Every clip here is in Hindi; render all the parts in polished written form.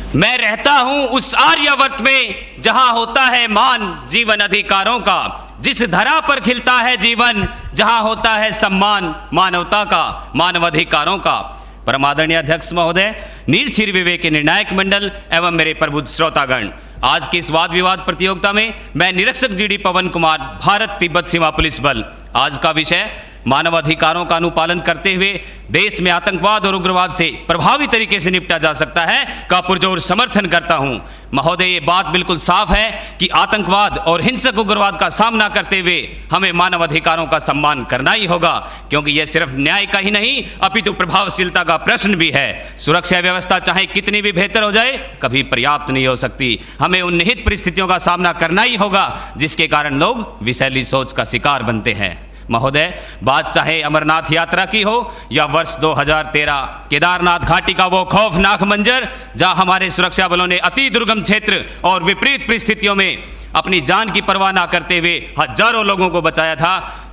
मैं रहता हूं उस आर्यावर्त में जहां होता है मान जीवन अधिकारों का, जिस धरा पर खिलता है जीवन जहां होता है सम्मान मानवता का, मानवाधिकारों का। परमादरणीय अध्यक्ष महोदय, नीलक्षीर विवेक के निर्णायक मंडल एवं मेरे प्रबुद्ध श्रोतागण, आज की इस वाद विवाद प्रतियोगिता में मैं निरीक्षक जीडी पवन कुमार, भारत तिब्बत सीमा पुलिस बल, आज का विषय मानवाधिकारों का अनुपालन करते हुए देश में आतंकवाद और उग्रवाद से प्रभावी तरीके से निपटा जा सकता है का पुरजोर समर्थन करता हूं। महोदय, ये बात बिल्कुल साफ है कि आतंकवाद और हिंसक उग्रवाद का सामना करते हुए हमें मानवाधिकारों का सम्मान करना ही होगा, क्योंकि यह सिर्फ न्याय का ही नहीं अपितु प्रभावशीलता का प्रश्न भी है। सुरक्षा व्यवस्था चाहे कितनी भी बेहतर हो जाए, कभी पर्याप्त नहीं हो सकती। हमें उन निहित परिस्थितियों का सामना करना ही होगा जिसके कारण लोग विषैली सोच का शिकार बनते हैं। महोदय, बात चाहे अमरनाथ यात्रा की हो या वर्ष 2013 केदारनाथ घाटी का वो खौफनाक मंजर जहां हमारे सुरक्षा बलों ने अति दुर्गम क्षेत्र और विपरीत परिस्थितियों में अपनी जान की परवाह न करते हुए हजारों लोगों को बचाया था,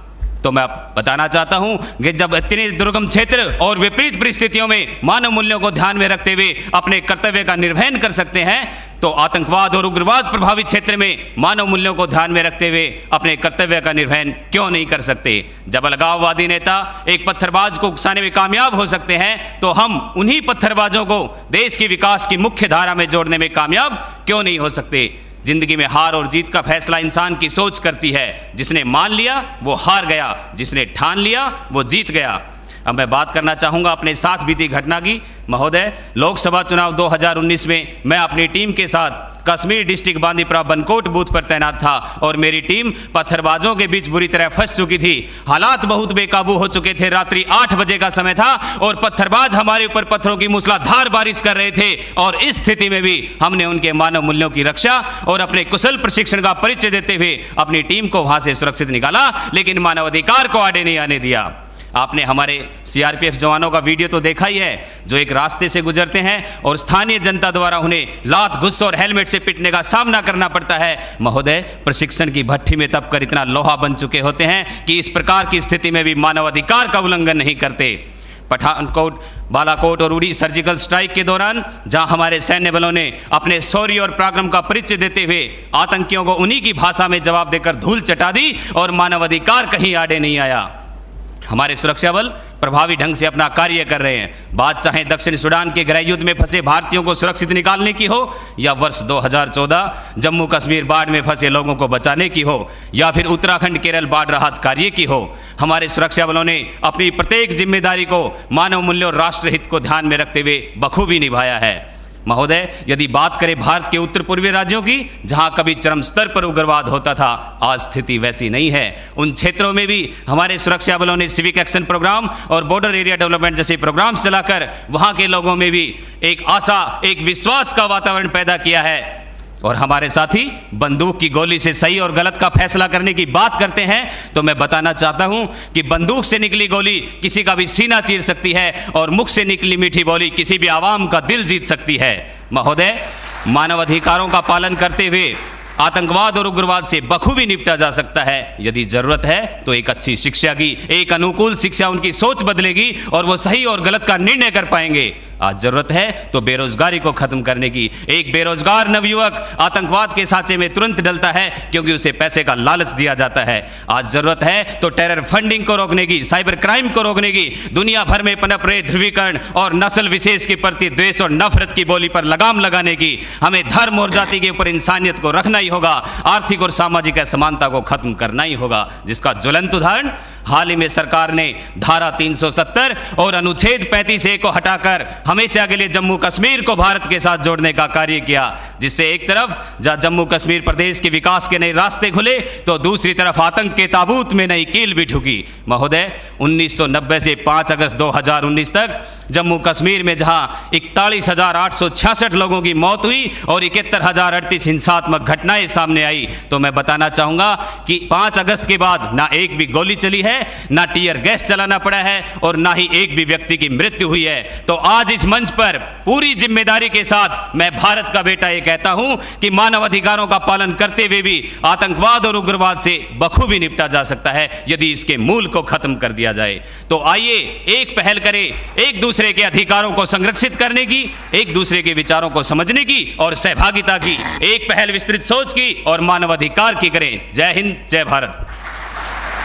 तो मैं बताना चाहता हूं कि जब इतने दुर्गम क्षेत्र और विपरीत परिस्थितियों में मानव मूल्यों को ध्यान में रखते हुए अपने कर्तव्य का निर्वहन कर सकते हैं, तो आतंकवाद और उग्रवाद प्रभावित क्षेत्र में मानव मूल्यों को ध्यान में रखते हुए अपने कर्तव्य का निर्वहन क्यों नहीं कर सकते। जब अलगाववादी नेता एक पत्थरबाज को उकसाने में कामयाब हो सकते हैं, तो हम उन्हीं पत्थरबाजों को देश के विकास की मुख्य धारा में जोड़ने में कामयाब क्यों नहीं हो सकते। जिंदगी में हार और जीत का फैसला इंसान की सोच करती है। जिसने मान लिया वो हार गया, जिसने ठान लिया वो जीत गया। अब मैं बात करना चाहूँगा अपने साथ बीती घटना की। महोदय, लोकसभा चुनाव 2019 में मैं अपनी टीम के साथ कश्मीर डिस्ट्रिक्ट बांदीपुरा बनकोट बूथ पर तैनात था और मेरी टीम पत्थरबाजों के बीच बुरी तरह फंस चुकी थी। हालात बहुत बेकाबू हो चुके थे। रात्रि 8 बजे का समय था और पत्थरबाज हमारे ऊपर पत्थरों की मूसलाधार बारिश कर रहे थे, और इस स्थिति में भी हमने उनके मानव मूल्यों की रक्षा और अपने कुशल प्रशिक्षण का परिचय देते हुए अपनी टीम को वहां से सुरक्षित निकाला, लेकिन मानवाधिकार को आड़े नहीं आने दिया। आपने हमारे सीआरपीएफ जवानों का वीडियो तो देखा ही है, जो एक रास्ते से गुजरते हैं और स्थानीय जनता द्वारा उन्हें लात गुस्से और हेलमेट से पीटने का सामना करना पड़ता है। महोदय, प्रशिक्षण की भट्ठी में तपकर इतना लोहा बन चुके होते हैं कि इस प्रकार की स्थिति में भी मानवाधिकार का उल्लंघन नहीं करते। पठानकोट, बालाकोट और उड़ी सर्जिकल स्ट्राइक के दौरान जहां हमारे सैन्य बलों ने अपने शौर्य और पराक्रम का परिचय देते हुए आतंकियों को उन्हीं की भाषा में जवाब देकर धूल चटा दी और मानवाधिकार कहीं आड़े नहीं आया। हमारे सुरक्षा बल प्रभावी ढंग से अपना कार्य कर रहे हैं। बात चाहे दक्षिण सूडान के गृह युद्ध में फंसे भारतीयों को सुरक्षित निकालने की हो, या वर्ष 2014 जम्मू कश्मीर बाढ़ में फंसे लोगों को बचाने की हो, या फिर उत्तराखंड केरल बाढ़ राहत कार्य की हो, हमारे सुरक्षा बलों ने अपनी प्रत्येक जिम्मेदारी को मानव मूल्य और राष्ट्रहित को ध्यान में रखते हुए बखूबी निभाया है। महोदय, यदि बात करें भारत के उत्तर पूर्वी राज्यों की, जहां कभी चरम स्तर पर उग्रवाद होता था, आज स्थिति वैसी नहीं है। उन क्षेत्रों में भी हमारे सुरक्षा बलों ने सिविक एक्शन प्रोग्राम और बॉर्डर एरिया डेवलपमेंट जैसे प्रोग्राम चलाकर वहां के लोगों में भी एक आशा, एक विश्वास का वातावरण पैदा किया है। और हमारे साथी बंदूक की गोली से सही और गलत का फैसला करने की बात करते हैं, तो मैं बताना चाहता हूं कि बंदूक से निकली गोली किसी का भी सीना चीर सकती है और मुख से निकली मीठी बोली किसी भी आवाम का दिल जीत सकती है। महोदय, मानवाधिकारों का पालन करते हुए आतंकवाद और उग्रवाद से बखूबी निपटा जा सकता है। यदि जरूरत है तो एक अच्छी शिक्षा की, एक अनुकूल शिक्षा उनकी सोच बदलेगी और वो सही और गलत का निर्णय कर पाएंगे। आज जरूरत है तो बेरोजगारी को खत्म करने की। एक बेरोजगार नवयुवक आतंकवाद के सांचे में तुरंत डलता है क्योंकि उसे पैसे का लालच दिया जाता है। आज जरूरत है तो टेरर फंडिंग को रोकने की, साइबर क्राइम को रोकने की, दुनिया भर में पनप रहे ध्रुवीकरण और नस्ल विशेष के प्रति द्वेष और नफरत की बोली पर लगाम लगाने की। हमें धर्म और जाति के ऊपर इंसानियत को रखना ही होगा। आर्थिक और सामाजिक असमानता को खत्म करना ही होगा, जिसका ज्वलंत उदाहरण हाल ही में सरकार ने धारा 370 और अनुच्छेद 35A को हटाकर हमेशा के लिए जम्मू कश्मीर को भारत के साथ जोड़ने का कार्य किया, जिससे एक तरफ जहां जम्मू कश्मीर प्रदेश के विकास के नए रास्ते खुले, तो दूसरी तरफ आतंक के ताबूत में नई कील भी ठुकी। महोदय, 1990 से 5 अगस्त 2019 तक जम्मू कश्मीर में जहां 41,866 लोगों की मौत हुई और 71,038 हिंसात्मक घटनाएं सामने आई, तो मैं बताना चाहूंगा कि 5 अगस्त के बाद ना एक भी गोली चली है है, ना टीयर गैस चलाना पड़ा है और ना ही एक भी व्यक्ति की मृत्यु हुई है। तो आज इस मंच पर पूरी जिम्मेदारी के साथ मैं भारत का बेटा ये कहता हूं कि मानव अधिकारों का पालन करते हुए भी आतंकवाद और उग्रवाद से बखूबी निपटा जा सकता है यदि इसके मूल को खत्म कर दिया जाए। तो आइए एक पहल करें, एक दूसरे के अधिकारों को संरक्षित करने की, एक दूसरे के विचारों को समझने की और सहभागिता की एक पहल विस्तृत सोच की और मानवाधिकार की करें। जय हिंद, जय भारत।